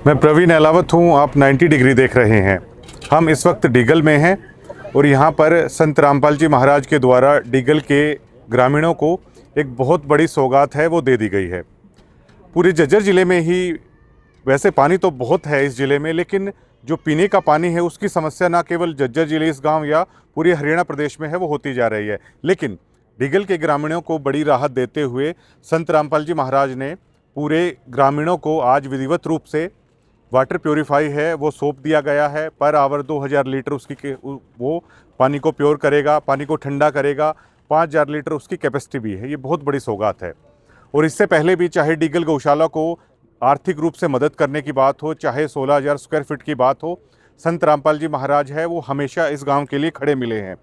मैं प्रवीण अहलावत हूँ, आप 90 डिग्री देख रहे हैं। हम इस वक्त डीगल में हैं और यहाँ पर संत रामपाल जी महाराज के द्वारा डीगल के ग्रामीणों को एक बहुत बड़ी सौगात है वो दे दी गई है। पूरे झज्जर ज़िले में ही वैसे पानी तो बहुत है इस ज़िले में, लेकिन जो पीने का पानी है उसकी समस्या ना केवल झज्जर ज़िले इस गांव या पूरे हरियाणा प्रदेश में है, वो होती जा रही है। लेकिन डीगल के ग्रामीणों को बड़ी राहत देते हुए संत रामपाल जी महाराज ने पूरे ग्रामीणों को आज विधिवत रूप से वाटर प्योरीफाई है वो सौंप दिया गया है। पर आवर 2000 लीटर उसकी वो पानी को प्योर करेगा, पानी को ठंडा करेगा। 5000 लीटर उसकी कैपेसिटी भी है। ये बहुत बड़ी सौगात है। और इससे पहले भी चाहे डीगल गौशाला को आर्थिक रूप से मदद करने की बात हो, चाहे 16000 स्क्वायर फीट की बात हो, संत रामपाल जी महाराज है वो हमेशा इस गांव के लिए खड़े मिले हैं।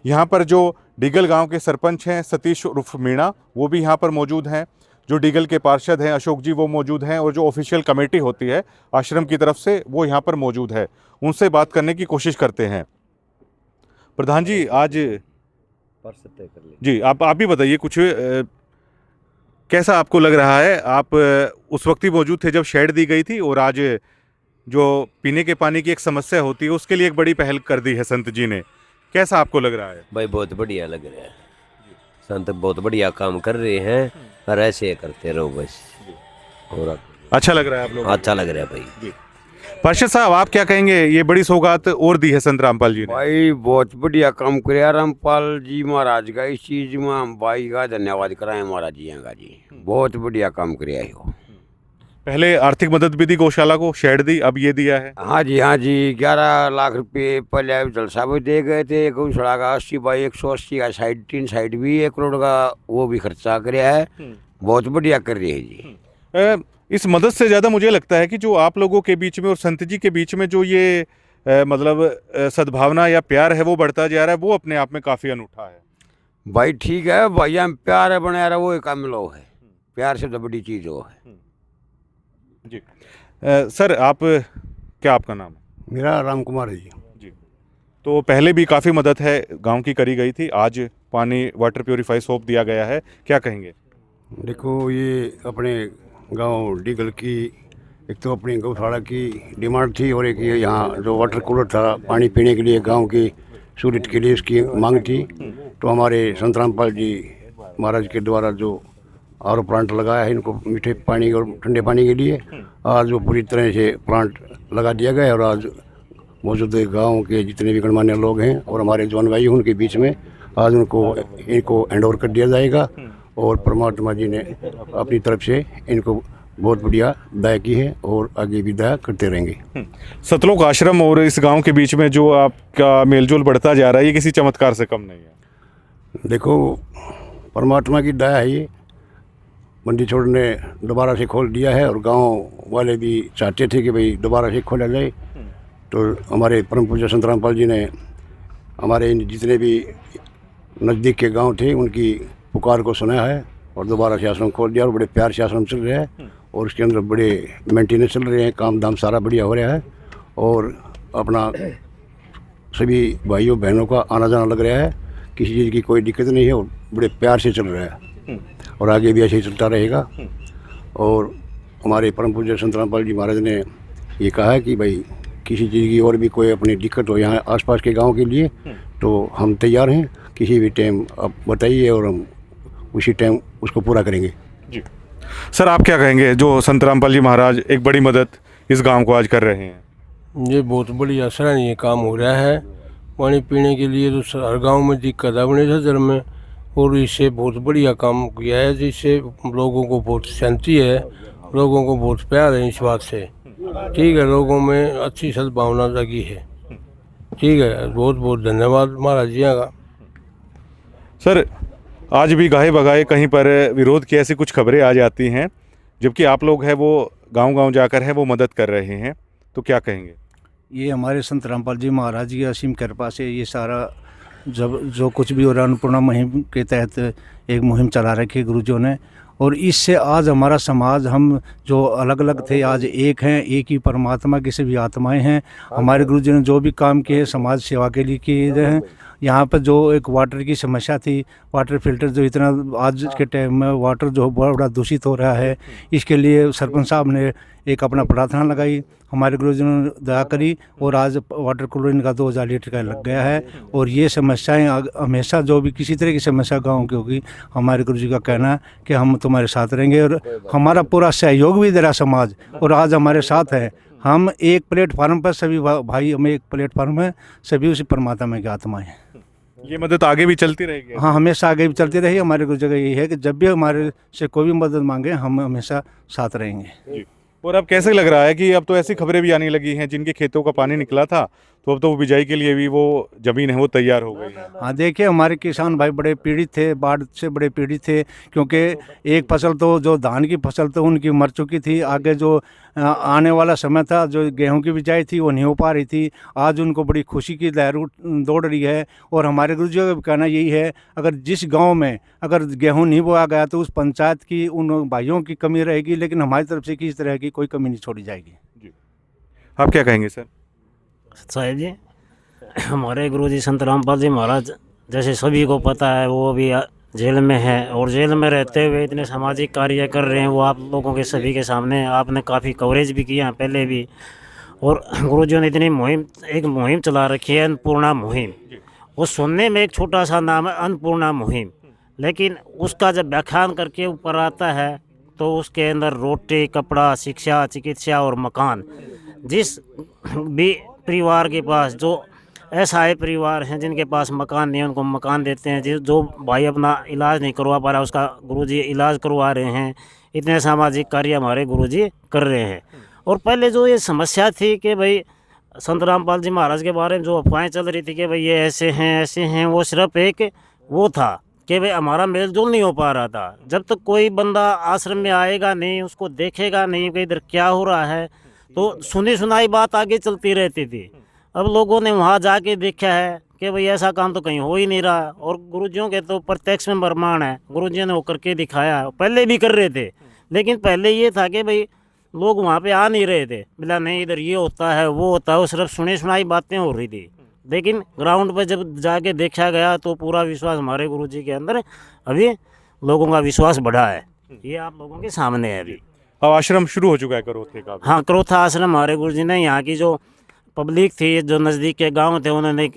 यहाँ पर जो डीगल गांव के सरपंच हैं सतीश उर्फ मीणा, वो भी यहाँ पर मौजूद हैं। जो डीगल के पार्षद हैं अशोक जी, वो मौजूद हैं। और जो ऑफिशियल कमेटी होती है आश्रम की तरफ से, वो यहाँ पर मौजूद है। उनसे बात करने की कोशिश करते हैं। प्रधान जी, आज जी आप भी बताइए कुछ, कैसा आपको लग रहा है? आप उस वक्त ही मौजूद थे जब शेड दी गई थी, और आज जो पीने के पानी की एक समस्या होती है उसके लिए एक बड़ी पहल कर दी है संत जी ने। कैसा आपको लग रहा है? भाई बहुत बढ़िया लग रहा है। संत बहुत बढ़िया काम कर रहे हैं और ऐसे करते रहो बस। और अच्छा लग रहा है आप लोग? अच्छा लग रहा है भाई। पार्षद साहब, आप क्या कहेंगे? ये बड़ी सौगात और दी है संत रामपाल जी ने। भाई बहुत बढ़िया काम किया रामपाल जी महाराज का। इस चीज में हम भाई का धन्यवाद कराए महाराज जी का जी। बहुत बढ़िया काम किया है। पहले आर्थिक मदद भी दी गौशाला को, शेड दी, अब ये दिया है। हाँ जी 11 लाख रुपए पहले जलसा भी दे गए थे। गौशाला का 80/180 का साइड, 3 साइड भी 1 करोड़ का वो भी खर्चा कराया है। बहुत बढ़िया कर रही है जी। इस मदद से ज़्यादा मुझे लगता है कि जो आप लोगों के बीच में और संत जी के बीच में जो ये मतलब सद्भावना या प्यार है वो बढ़ता जा रहा है, वो अपने आप में काफ़ी अनूठा है। भाई ठीक है भाई, हम प्यार बनाया रहा वो एक मिलो है। प्यार से तो बड़ी चीज़ वो है जी। सर, आप क्या, आपका नाम है? मेरा राम कुमार है जी। तो पहले भी काफ़ी मदद है गांव की करी गई थी, आज पानी वाटर प्योरीफाई सौंप दिया गया है, क्या कहेंगे? देखो, ये अपने गांव डीगल की एक तो अपनी गौशाला की डिमांड थी, और एक ये यहाँ जो वाटर कूलर था पानी पीने के लिए गांव की सूरत के लिए उसकी मांग थी। तो हमारे संत रामपाल जी महाराज के द्वारा जो आर प्लांट लगाया है इनको मीठे पानी और ठंडे पानी के लिए, आज वो पूरी तरह से प्लांट लगा दिया गया है। और आज मौजूद गांव के जितने भी गणमान्य लोग हैं और हमारे जवान भाई उनके बीच में आज इनको हैंड ओवर कर दिया जाएगा। और परमात्मा जी ने अपनी तरफ से इनको बहुत बढ़िया दया की है और आगे भी दया करते रहेंगे। सतलोक आश्रम और इस गांव के बीच में जो आपका मेलजोल बढ़ता जा रहा है, ये किसी चमत्कार से कम नहीं है। देखो, परमात्मा की दया है। ये मंडी छोड़ ने दोबारा से खोल दिया है और गांव वाले भी चाहते थे कि भाई दोबारा से खोला जाए। तो हमारे परम पूज्य संत रामपाल जी ने हमारे जितने भी नज़दीक के गांव थे उनकी पुकार को सुना है और दोबारा से आश्रम खोल दिया। और बड़े प्यार से आश्रम चल रहा है और उसके अंदर बड़े मेंटेनेंस चल रहे हैं, काम धाम सारा बढ़िया हो रहा है। और अपना सभी भाइयों बहनों का आना जाना लग रहा है, किसी चीज़ की कोई दिक्कत नहीं है और बड़े प्यार से चल रहा है और आगे भी ऐसे ही चलता रहेगा। और हमारे परम पूज्य संत रामपाल जी महाराज ने ये कहा है कि भाई किसी चीज़ की और भी कोई अपनी दिक्कत हो यहाँ आसपास के गांव के लिए, तो हम तैयार हैं। किसी भी टाइम आप बताइए और हम उसी टाइम उसको पूरा करेंगे जी। सर, आप क्या कहेंगे? जो संत रामपाल जी महाराज एक बड़ी मदद इस गांव को आज कर रहे हैं, ये बहुत बढ़िया सराहनीय काम हो रहा है। पानी पीने के लिए तो हर गांव में दिक्कत है अपने झज्जर में, और इससे बहुत बढ़िया काम किया है, जिससे लोगों को बहुत शांति है, लोगों को बहुत प्यार है इस बात से। ठीक है, लोगों में अच्छी सद्भावना लगी है। ठीक है, बहुत बहुत धन्यवाद महाराज जी का। सर, आज भी गाहे बगाए कहीं पर विरोध की ऐसी कुछ खबरें आ जाती हैं, जबकि आप लोग हैं वो गांव-गांव जाकर है वो मदद कर रहे हैं, तो क्या कहेंगे? ये हमारे संत रामपाल जी महाराज की असीम कृपा से ये सारा जब जो कुछ भी हो रहा है, अन्नपूर्णा मुहिम के तहत एक मुहिम चला रखी है गुरुजियों ने। और इससे आज हमारा समाज, हम जो अलग अलग थे आज एक हैं, एक ही परमात्मा की सभी आत्माएं हैं। हमारे गुरुजी ने जो भी काम किए समाज सेवा के लिए किए हैं। यहाँ पर जो एक वाटर की समस्या थी, वाटर फिल्टर जो इतना आज के टाइम में वाटर जो बड़ा दूषित हो रहा है, इसके लिए सरपंच साहब ने एक अपना प्रार्थना लगाई, हमारे गुरुजी ने दया करी और आज वाटर क्लोरीन का 2000 लीटर का लग गया है। और ये समस्याएं हमेशा जो भी किसी तरह की समस्या गाँव की होगी, हमारे गुरुजी का कहना है कि हम तुम्हारे साथ रहेंगे और हमारा पूरा सहयोग भी दे रहा समाज और आज हमारे साथ है। हम एक प्लेटफार्म पर सभी भाई, हम एक प्लेटफार्म है, सभी उसी परमात्मा की आत्माएं हैं। ये मदद आगे भी चलती रहेगी? हाँ, हमेशा आगे भी चलती रही। हमारे गुरु जगह यही है कि जब भी हमारे से कोई भी मदद मांगे हम हमेशा साथ रहेंगे। जी। और अब कैसे लग रहा है कि अब तो ऐसी खबरें भी आने लगी हैं जिनके खेतों का पानी निकला था तो अब तो वो बिजाई के लिए भी वो जमीन है वो तैयार हो गई है? हाँ, देखिए हमारे किसान भाई बड़े पीड़ित थे, बाढ़ से बड़े पीड़ित थे, क्योंकि एक फसल तो जो धान की फसल तो उनकी मर चुकी थी। आगे जो आने वाला समय था, जो गेहूं की बिजाई थी वो नहीं हो पा रही थी। आज उनको बड़ी खुशी की लहर दौड़ रही है। और हमारे गुरु जी का कहना यही है, अगर जिस गांव में अगर गेहूं नहीं बोया गया तो उस पंचायत की उन भाइयों की कमी रहेगी, लेकिन हमारी तरफ से किसी तरह की कोई कमी नहीं छोड़ी जाएगी। जी, आप क्या कहेंगे सर? साहेब जी, हमारे गुरुजी संत रामपाल जी महाराज जैसे सभी को पता है वो अभी जेल में है और जेल में रहते हुए इतने सामाजिक कार्य कर रहे हैं। वो आप लोगों के सभी के सामने आपने काफ़ी कवरेज भी किया पहले भी। और गुरुजियों ने इतनी एक मुहिम चला रखी है, अन्नपूर्णा मुहिम। वो सुनने में एक छोटा सा नाम है अन्नपूर्णा मुहिम, लेकिन उसका जब व्याख्यान करके ऊपर आता है तो उसके अंदर रोटी, कपड़ा, शिक्षा, चिकित्सा और मकान। जिस भी परिवार के पास, जो ऐसा परिवार हैं जिनके पास मकान नहीं है, उनको मकान देते हैं। जो भाई अपना इलाज नहीं करवा पा रहा उसका गुरुजी इलाज करवा रहे हैं। इतने सामाजिक कार्य हमारे गुरुजी कर रहे हैं। और पहले जो ये समस्या थी कि भाई संत रामपाल जी महाराज के बारे में जो अफवाहें चल रही थी कि भाई ये ऐसे हैं, वो सिर्फ एक वो था कि भाई हमारा मेल जोल नहीं हो पा रहा था। जब तक कोई बंदा आश्रम में आएगा नहीं, उसको देखेगा नहीं कि इधर क्या हो रहा है, तो सुनी सुनाई बात आगे चलती रहती थी। अब लोगों ने वहाँ जाके देखा है कि भाई ऐसा काम तो कहीं हो ही नहीं रहा। और गुरुजियों के तो प्रत्यक्ष में प्रमाण है, गुरुजियों ने वो करके दिखाया। पहले भी कर रहे थे, लेकिन पहले ये था कि भाई लोग वहाँ पे आ नहीं रहे थे, बोला नहीं इधर ये होता है वो होता है, वो सिर्फ सुनी सुनाई बातें हो रही थी। लेकिन ग्राउंड पर जब जाके देखा गया तो पूरा विश्वास हमारे गुरुजी के अंदर, अभी लोगों का विश्वास बढ़ा है। ये आप लोगों के सामने है। अभी अब आश्रम शुरू हो चुका है करोथे का? हाँ, करोथा आश्रम हमारे गुरुजी ने यहाँ की जो पब्लिक थी, जो नज़दीक के गांव थे, उन्होंने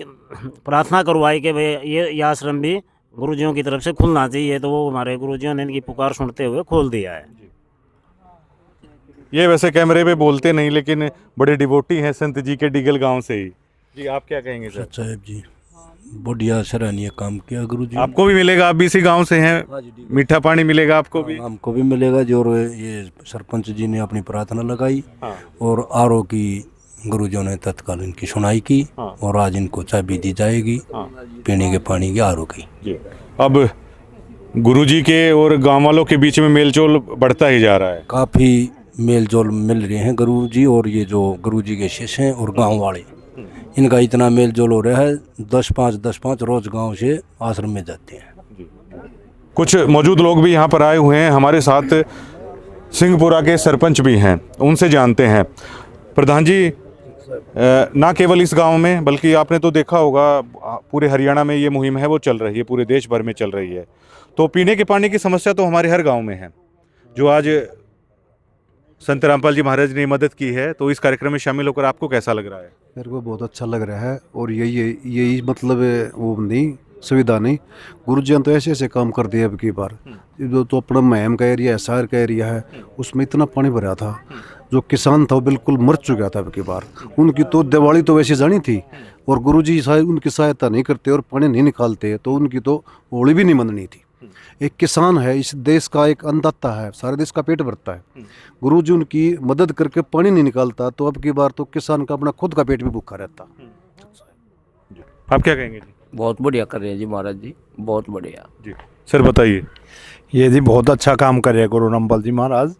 प्रार्थना करवाई कि भाई ये आश्रम भी गुरुजियों की तरफ से खुलना चाहिए। तो वो हमारे गुरुजियों ने इनकी पुकार सुनते हुए खोल दिया है। ये वैसे कैमरे पे बोलते नहीं, लेकिन बड़े डिवोटी हैं संत जी के डिगल गांव से ही। जी, आप क्या कहेंगे सर? साहब जी, बढ़िया सराहनीय काम किया गुरुजी। आपको भी मिलेगा, आप भी इसी गांव से हैं, मीठा पानी मिलेगा आपको भी? हमको भी मिलेगा। जो ये सरपंच जी ने अपनी प्रार्थना लगाई और आरओ की गुरुजियों ने तत्काल इनकी सुनाई की और आज इनको चाबी दी जाएगी पीने के पानी की, आरओ की। अब गुरुजी के और गांव वालों के बीच में मेलजोल बढ़ता ही जा रहा है। काफ़ी मेलजोल मिल रहे हैं गुरुजी और ये जो गुरुजी के शिष्य हैं और गांव वाले, इनका इतना मेलजोल हो रहा है। 10-5 रोज गांव से आश्रम में जाते हैं। कुछ मौजूद लोग भी यहाँ पर आए हुए हैं, हमारे साथ सिंहपुरा के सरपंच भी हैं, उनसे जानते हैं। प्रधान जी, ना केवल इस गांव में बल्कि आपने तो देखा होगा पूरे हरियाणा में ये मुहिम है वो चल रही है, पूरे देश भर में चल रही है। तो पीने के पानी की समस्या तो हमारे हर गांव में है। जो आज संत रामपाल जी महाराज ने मदद की है, तो इस कार्यक्रम में शामिल होकर आपको कैसा लग रहा है? मेरे को बहुत अच्छा लग रहा है। और यही मतलब वो नहीं सुविधा नहीं, गुरुजी ने तो ऐसे ऐसे काम कर दिए। अब की बार जो तो अपना महम का एरिया है, शहर का एरिया है, उसमें इतना पानी भरा था, जो किसान था वो बिल्कुल मर चुका था। अब की बार उनकी तो दिवाली तो वैसे जानी थी और गुरुजी उनकी सहायता नहीं करते और पानी नहीं निकालते तो उनकी तो होली भी नहीं मननी थी। एक किसान है, इस देश का एक अन्नदाता है, सारे देश का पेट भरता है। गुरुजी उनकी मदद करके पानी नहीं निकालता तो अब की बार तो किसान का अपना खुद का पेट भी भूखा रहता। आप क्या कहेंगे जी? बहुत बढ़िया कर रहे हैं जी महाराज जी, बहुत बढ़िया जी। सर बताइए। ये जी बहुत अच्छा काम कर रहे हैं गुरु रामपाल जी महाराज।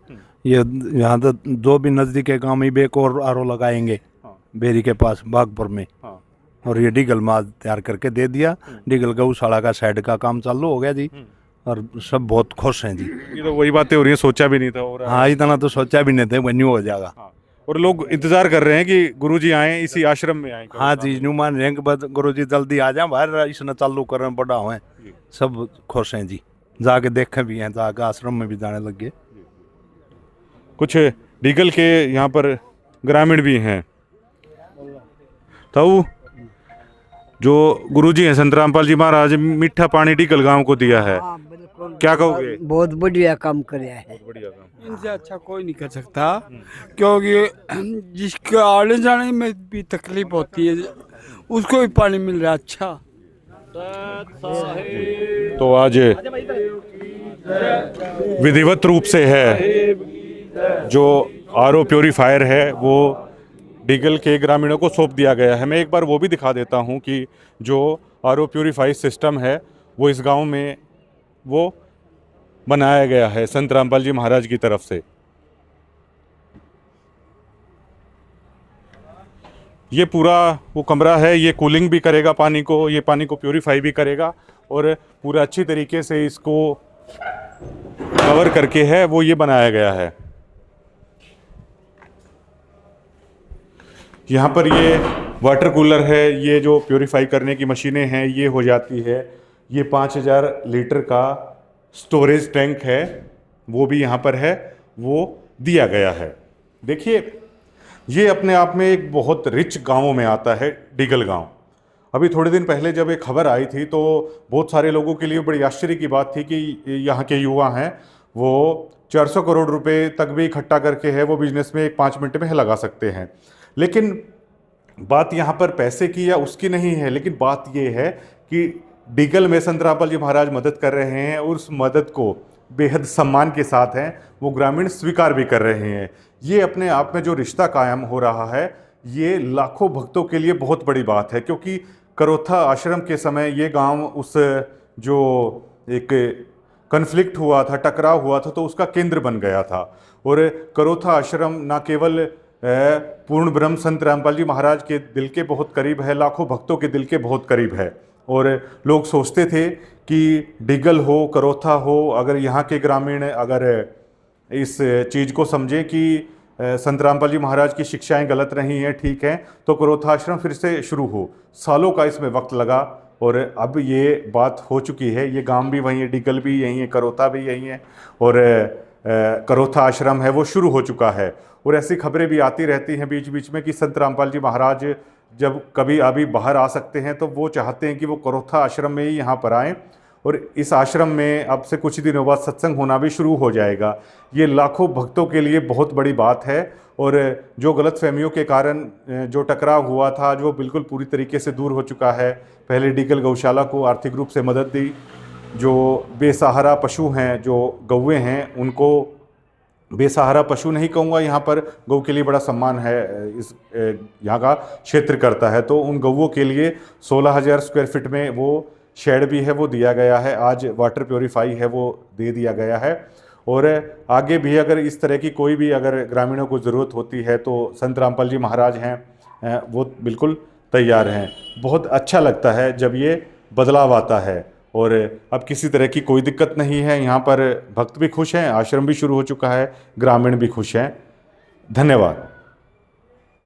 ये यहाँ तो जो भी नज़दीक के गाँव में भी एक और आरओ लगाएंगे बेरी के पास बागपुर में। और ये डिगल माज तैयार करके दे दिया। डिगल गौशाला का साइड का काम चालू हो गया जी और सब बहुत खुश हैं जी। ये तो वही बातें हो रही हैं, सोचा भी नहीं था हो रहा है। हाँ, इतना तो सोचा भी नहीं था, वो न्यू हो जाएगा। और लोग इंतजार कर रहे हैं कि गुरुजी आए, इसी आश्रम में आए। हाँ जी, न्यू मान रहे हैं कि गुरुजी जल्दी आ जाए बाहर, इसने चालू करने बड़ा हुए। सब खुश हैं जी, जाके देखे भी हैं, जाके आश्रम में भी जाने लग गए। कुछ डीगल के यहाँ पर ग्रामीण भी हैं। तो जो गुरुजी हैं संत रामपाल जी महाराज मीठा पानी डीगल गांव को दिया है, क्या कहोगे? बहुत बढ़िया काम कराया है। बढ़िया काम। इनसे अच्छा कोई नहीं कर सकता, क्योंकि जिसके आने जाने में भी तकलीफ होती है उसको भी पानी मिल रहा है अच्छा। तो आज विधिवत रूप से है जो आरओ प्योरीफायर है वो डीगल के ग्रामीणों को सौंप दिया गया है। मैं एक बार वो भी दिखा देता हूँ कि जो आरओ प्योरीफाई सिस्टम है वो इस गांव में वो बनाया गया है संत रामपाल जी महाराज की तरफ से। ये पूरा वो कमरा है, ये कूलिंग भी करेगा पानी को, ये पानी को प्योरीफाई भी करेगा और पूरा अच्छी तरीके से इसको कवर करके है वो ये बनाया गया है। यहाँ पर ये वाटर कूलर है, ये जो प्योरीफाई करने की मशीनें हैं ये हो जाती है। ये 5000 लीटर का स्टोरेज टैंक है वो भी यहाँ पर है, वो दिया गया है। देखिए ये अपने आप में एक बहुत रिच गांवों में आता है डीगल गांव। अभी थोड़े दिन पहले जब एक खबर आई थी तो बहुत सारे लोगों के लिए बड़ी आश्चर्य की बात थी कि यहाँ के युवा हैं वो 400 करोड़ रुपए तक भी इकट्ठा करके है वो बिजनेस में 5 मिनट में लगा सकते हैं। लेकिन बात यहाँ पर पैसे की या उसकी नहीं है, लेकिन बात ये है कि डीगल में संत रामपाल जी महाराज मदद कर रहे हैं और उस मदद को बेहद सम्मान के साथ हैं वो ग्रामीण स्वीकार भी कर रहे हैं। ये अपने आप में जो रिश्ता कायम हो रहा है ये लाखों भक्तों के लिए बहुत बड़ी बात है, क्योंकि करोथा आश्रम के समय ये गांव उस जो एक कन्फ्लिक्ट हुआ था, टकराव हुआ था, तो उसका केंद्र बन गया था। और करोथा आश्रम ना केवल पूर्ण ब्रह्म संत रामपाल जी महाराज के दिल के बहुत करीब है, लाखों भक्तों के दिल के बहुत करीब है। और लोग सोचते थे कि डीगल हो, करोथा हो, अगर यहाँ के ग्रामीण अगर इस चीज़ को समझें कि संत रामपाल जी महाराज की शिक्षाएं गलत नहीं हैं, ठीक हैं, तो करोथा आश्रम फिर से शुरू हो। सालों का इसमें वक्त लगा और अब ये बात हो चुकी है। ये गांव भी वहीं है, डीगल भी यहीं है, करोथा भी यहीं है और करोथा आश्रम है वो शुरू हो चुका है। और ऐसी खबरें भी आती रहती हैं बीच बीच में कि संत रामपाल जी महाराज जब कभी अभी बाहर आ सकते हैं तो वो चाहते हैं कि वो करोथा आश्रम में ही यहाँ पर आएँ और इस आश्रम में अब से कुछ दिनों बाद सत्संग होना भी शुरू हो जाएगा। ये लाखों भक्तों के लिए बहुत बड़ी बात है और जो गलतफहमियों के कारण जो टकराव हुआ था जो बिल्कुल पूरी तरीके से दूर हो चुका है। पहले डीगल गौशाला को आर्थिक रूप से मदद दी, जो बेसहारा पशु हैं, जो गौवे हैं, उनको बेसहारा पशु नहीं कहूँगा, यहाँ पर गौ के लिए बड़ा सम्मान है, इस यहाँ का क्षेत्र करता है, तो उन गौवों के लिए 16,000 स्क्वायर फीट में वो शेड भी है वो दिया गया है। आज वाटर प्योरीफाई है वो दे दिया गया है और आगे भी अगर इस तरह की कोई भी अगर ग्रामीणों को ज़रूरत होती है तो संत रामपाल जी महाराज हैं वो बिल्कुल तैयार हैं। बहुत अच्छा लगता है जब ये बदलाव आता है और अब किसी तरह की कोई दिक्कत नहीं है। यहाँ पर भक्त भी खुश हैं, आश्रम भी शुरू हो चुका है, ग्रामीण भी खुश हैं। धन्यवाद।